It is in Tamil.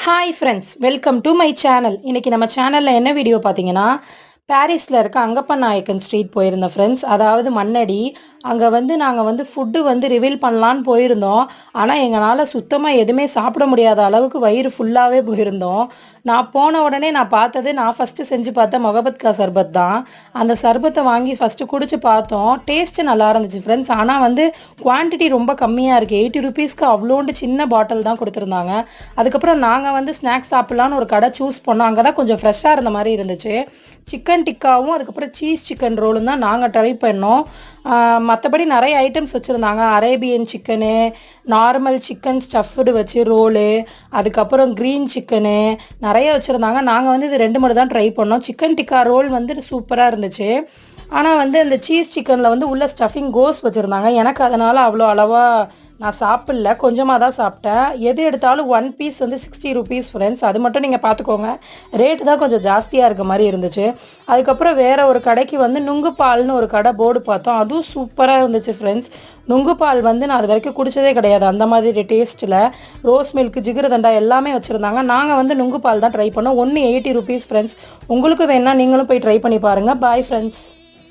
Hi friends, welcome to my channel. இன்றைக்கி நம்ம சேனலில் என்ன வீடியோ பார்த்தீங்கன்னா, பாரிஸில் இருக்க அங்கப்ப நாயக்கன் ஸ்ட்ரீட் போயிருந்தோம் ஃப்ரெண்ட்ஸ். அதாவது மண்ணடி. அங்கே நாங்கள் ஃபுட்டு ரிவீல் பண்ணலான்னு போயிருந்தோம். ஆனால் எங்களால் சுத்தமாக எதுவுமே சாப்பிட முடியாத அளவுக்கு வயிறு ஃபுல்லாகவே போயிருந்தோம். நான் போன உடனே நான் பார்த்தது, நான் ஃபஸ்ட்டு செஞ்சு பார்த்த மொகபத் கா சர்பத் தான். அந்த சர்பத்தை வாங்கி ஃபஸ்ட்டு குடிச்சு பார்த்தோம். டேஸ்ட்டு நல்லா இருந்துச்சு ஃப்ரெண்ட்ஸ். ஆனால் குவான்டிட்டி ரொம்ப கம்மியாக இருக்குது. 80 ருபீஸ்க்கு அவ்வளோண்டு சின்ன பாட்டில் தான் கொடுத்துருந்தாங்க. அதுக்கப்புறம் நாங்கள் ஸ்நாக்ஸ் சாப்பிட்லான்னு ஒரு கடை சூஸ் பண்ணோம். அங்கே தான் கொஞ்சம் ஃப்ரெஷ்ஷாக இருந்த மாதிரி இருந்துச்சு. சிக்கன் டிக்காவும் அதுக்கப்புறம் சீஸ் சிக்கன் ரோலும் தான் நாங்கள் ட்ரை பண்ணோம். மற்றபடி நிறைய ஐட்டம்ஸ் வச்சுருந்தாங்க. Arabian chicken, normal chicken stuffed வச்சு ரோலு, அதுக்கப்புறம் க்ரீன் சிக்கனு நிறைய வச்சுருந்தாங்க. நாங்கள் இது 2 மட்டும் தான் ட்ரை பண்ணோம். சிக்கன் டிக்கா ரோல் சூப்பராக இருந்துச்சு. ஆனால் அந்த சீஸ் சிக்கனில் உள்ள ஸ்டஃபிங் கோஸ் வச்சுருந்தாங்க. எனக்கு அதனால் அவ்வளோ அளவாக நான் சாப்பிடல, கொஞ்சமாக தான் சாப்பிட்டேன். எது எடுத்தாலும் 1 பீஸ் 60 ருபீஸ் ஃப்ரெண்ட்ஸ். அது மட்டும் நீங்கள் பார்த்துக்கோங்க. ரேட்டு தான் கொஞ்சம் ஜாஸ்தியாக இருக்க மாதிரி இருந்துச்சு. அதுக்கப்புறம் வேறு ஒரு கடைக்கு நுங்கு பால்னு ஒரு கடை போர்டு பார்த்தோம். அதுவும் சூப்பராக இருந்துச்சு ஃப்ரெண்ட்ஸ். நுங்கு பால் நான் அது வரைக்கும் குடித்ததே கிடையாது. அந்த மாதிரி டேஸ்ட்டில் ரோஸ் மில்க், ஜிகிரதண்டா எல்லாமே வச்சுருந்தாங்க. நாங்கள் நுங்கு பால் தான் ட்ரை பண்ணோம். 1 80 ருபீஸ் ஃப்ரெண்ட்ஸ். உங்களுக்கு வேணால் நீங்களும் போய் ட்ரை பண்ணி பாருங்கள். Bye friends.